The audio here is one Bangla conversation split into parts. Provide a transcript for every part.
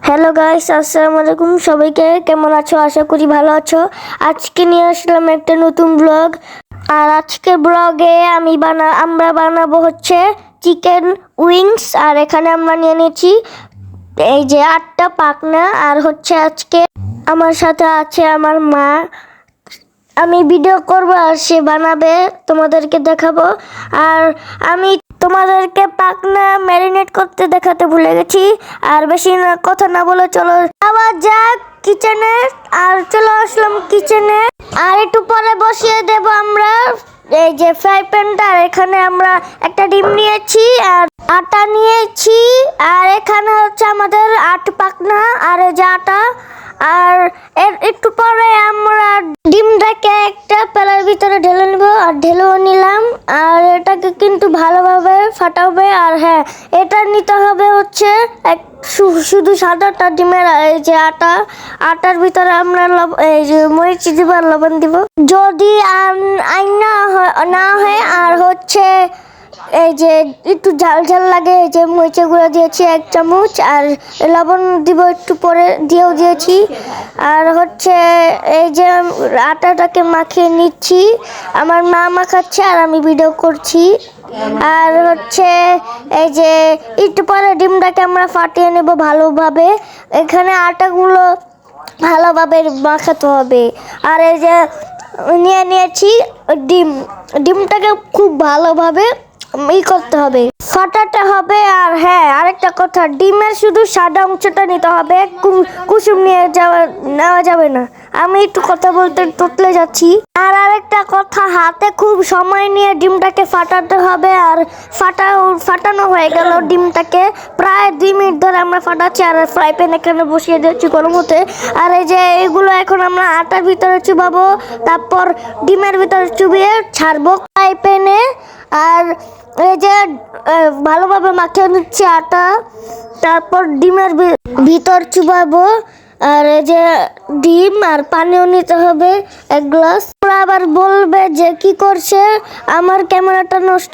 হ্যালো গাইস, আসসালামু আলাইকুম। সবাইকে কেমন আছো? আশা করি ভালো আছো। আজকে নিয়ে আসলাম একটা নতুন ব্লগ। আর আজকের ব্লগে আমরা বানাবো হচ্ছে চিকেন উইংস। আর এখানে আমরা নিয়ে নিয়েছি এই যে 8টা পাখনা। আর হচ্ছে আজকে আমার সাথে আছে আমার মা। আমি ভিডিও করবো আর সে বানাবে, তোমাদেরকে দেখাবো। আর আমি তোমাদেরকে পাখনা ম্যারিনেট করতে দেখাতে ভুলে গেছি। আর বেশি কথা না বলে চলো আবার যাক কিচেনে। আর চলে আসলাম কিচেনে। আর একটু পরে বসিয়ে দেব আমরা এই যে ফ্রাই প্যানটা। আর এখানে আমরা একটা ডিম নিয়েছি আর আটা নিয়েছি। আর এখানে হচ্ছে আমাদের 8 পাখনা আর এই যে আটা। আর এর একটু পরে আমরা ডিমটাকে একটা প্যানের ভিতরে ঢেলে নেব। আর ঢেলেও নিলাম। আর এটাকে কিন্তু ভালোভাবে ফাটাবে। আর হ্যাঁ, এটা নিতে হবে হচ্ছে শুধু সাদাটা ডিমের এই যে আটার ভিতরে আমরা এই যে মরিচ দিব আর লবণ দিব। যদি না হয় আর হচ্ছে এই যে একটু ঝাল ঝাল লাগে, এই যে মরিচের গুঁড়া দিয়েছি 1 চামচ। আর লবণ দিব একটু পরে দিয়েছি। আর হচ্ছে এই যে আটাটাকে মাখিয়ে নিচ্ছি। আমার মা মাখাচ্ছে আর আমি ভিডিও করছি। আর হচ্ছে এই যে একটু পরে ডিমটাকে আমরা ফাটিয়ে নেব ভালোভাবে। এখানে আটাগুলো ভালোভাবে মাখাতে হবে। আর এই যে নিয়েছি ডিমটাকে খুব ভালোভাবে করতে হবে, ফাটাতে হবে। আর হ্যাঁ, আরেকটা কথা, ডিমের শুধু সাদা অংশটা নিতে হবে, কুসুম নেওয়া যাবে না। আমি একটু কথা বলতে তুতলে যাচ্ছি। আর আরেকটা কথা, হাতে খুব সময় নিয়ে ডিমটাকে ফাটাতে হবে। আর ফাটানো হয়ে গেল ডিমটাকে প্রায় 2 মিনিট ধরে আমরা ফাটাচ্ছি। আর ফ্রাই প্যান এখানে বসিয়ে দিচ্ছি গরম হতে। আর এই যে এইগুলো এখন আমরা আটার ভিতরে চুবাবো, তারপর ডিমের ভিতরে চুবিয়ে ছাড়বো ফ্রাই প্যানে। আর এই যে ভালোভাবে মাখিয়ে নিচ্ছি আটা, তারপর ডিমের ভিতর চুবাবো। আর এই যে ডিম আর পানিও নিতে হবে 1 গ্লাস। আবার বলবে যে কি করছে, আমার ক্যামেরাটা নষ্ট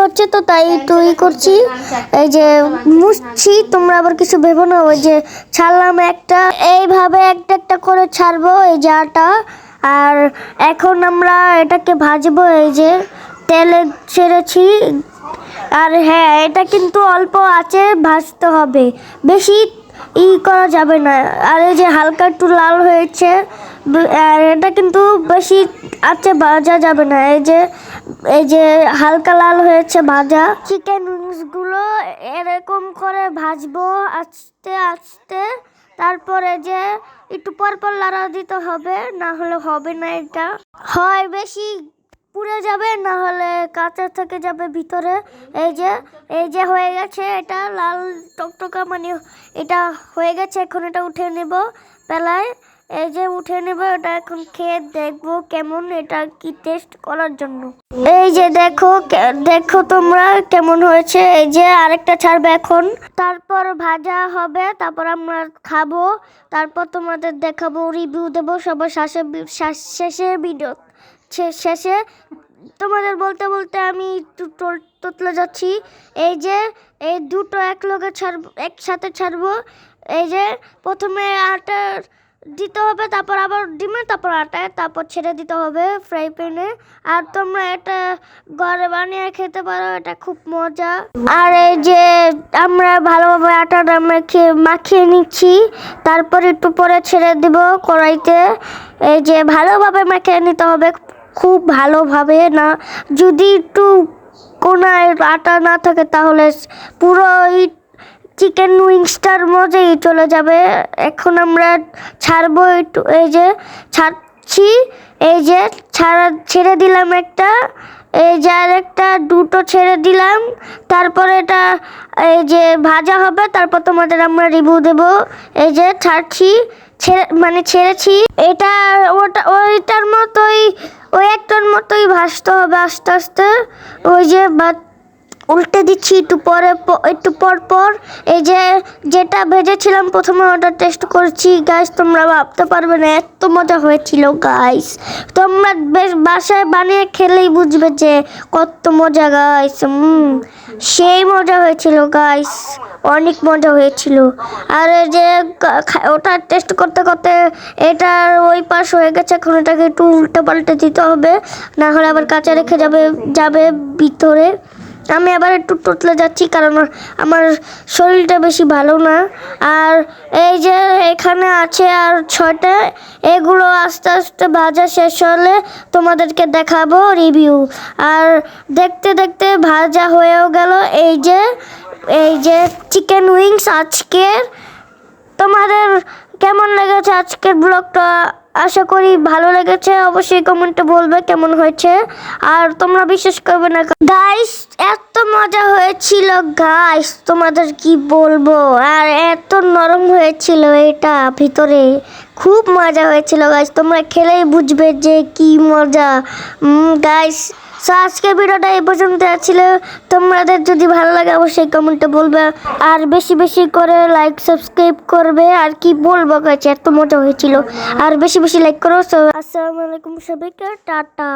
হচ্ছে তো তাই একটু করছি, এই যে মুছছি। তোমরা আবার কিছু ভেবো না। ওই যে ছাড়লাম একটা, এইভাবে একটা করে ছাড়বো এই যে আটা। আর এখন আমরা এটাকে ভাজবো, এই যে তেলে ছেড়েছি। আর হ্যাঁ, এটা কিন্তু অল্প আঁচে ভাজতে হবে, বেশি করা যাবে না। আর এই যে হালকা একটু লাল হয়েছে, আর এটা কিন্তু বেশি আঁচে ভাজা যাবে না। এই যে হালকা লাল হয়েছে ভাজা। চিকেন উইংসগুলো এরকম করে ভাজবো আস্তে আস্তে। তারপরে যে একটু পরপর লাড়া দিতে হবে, না হলে হবে না। এটা হয় বেশি পুড়ে যাবে, না হলে কাঁচা থেকে যাবে ভিতরে। এই যে হয়ে গেছে, এটা লাল টকটকা, মানে এটা হয়ে গেছে। এখন এটা উঠে নেব পেলায়। এই যে উঠে নেব এটা, এখন খেয়ে দেখবো কেমন, এটা কি টেস্ট করার জন্য। এই যে দেখো তোমরা কেমন হয়েছে। এই যে আরেকটা ছাড়বে এখন, তারপর ভাজা হবে, তারপর আমরা খাবো, তারপর তোমাদের দেখাবো, রিভিউ দেবো সবার শেষে ভিডিও শেষে। তোমাদের বলতে বলতে আমি তোতলে যাচ্ছি। এই যে এই দুটো একসাথে ছাড়বো। এই যে প্রথমে আটা দিতে হবে, তারপর আবার ডিমে, তারপর আটায়, তারপর ছেড়ে দিতে হবে ফ্রাই প্যানে। আর তোমরা এটা ঘরে বানিয়ে খেতে পারো, এটা খুব মজা। আর এই যে আমরা ভালোভাবে আটাটা মাখিয়ে নিচ্ছি, তারপর একটু পরে ছেড়ে দিব কড়াইতে। এই যে ভালোভাবে মাখিয়ে নিতে হবে, খুব ভালোভাবে না। যদি একটু কোনায় আটা না থাকে তাহলে পুরো চিকেন উইংসটার মজাই চলে যাবে। এখন আমরা ছাড়বো একটু, এই যে ছাড়ছি। এই যে ছেড়ে দিলাম একটা, এই যে আরেকটা, দুটো ছেড়ে দিলাম। তারপরে এটা এই যে ভাজা হবে, তারপর তোমাদের আমরা রিভিউ দেবো। এই যে ছেড়েছি। এটা ওইটার মতোই, ওই একটার মতোই ভাজতে হবে আস্তে আস্তে। ওই যে উল্টে দিচ্ছি একটু পর পর। এই যে যেটা ভেজেছিলাম প্রথমে ওটা টেস্ট করছি গাইস, তোমরা ভাবতে পারবে না এত মজা হয়েছিল গাইস। তোমরা বেশ বাসায় বানিয়ে খেলেই বুঝবে যে কত মজা গাইস। সেই মজা হয়েছিল গাইস, অনেক মজা হয়েছিল। আর এই যে ওটা টেস্ট করতে করতে এটার ওই পাশ হয়ে গেছে, এখন এটাকে একটু উল্টে পাল্টে দিতে হবে, না হলে আবার কাঁচা রেখে যাবে ভিতরে। আমি আবার একটু টতলে যাচ্ছি কারণ আমার শরীরটা বেশি ভালো না। আর এই যে এখানে আছে আর 6টা, এগুলো আস্তে আস্তে ভাজা শেষ হলে তোমাদেরকে দেখাবো রিভিউ। আর দেখতে দেখতে ভাজা হয়েও গেল। এই যে চিকেন উইংস আজকের। তোমাদের কেমন লেগেছে আজকের ব্লগটা? আশা করি ভালো লেগেছে, অবশ্যই কমেন্টে বলবে কেমন হয়েছে। আর তোমরা বিশ্বাস করবে না গাইস, এত মজা হয়েছিল গাইস, তোমাদের কি বলবো। আর এত নরম হয়েছিল এটা ভিতরে, খুব মজা হয়েছিল গাইস। তোমরা খেলেই বুঝবে যে কি মজা গাইস। সো আজকের ভিডিওটা এই পর্যন্ত ছিল। তোমাদের যদি ভালো লাগে অবশ্যই কমেন্টে বলবে, আর বেশি বেশি করে লাইক সাবস্ক্রাইব করবে। আর কি বলবো গাইস, এত মজা হয়েছিল। আর বেশি বেশি লাইক করো। আসসালামু আলাইকুম সবাইকে, টাটা।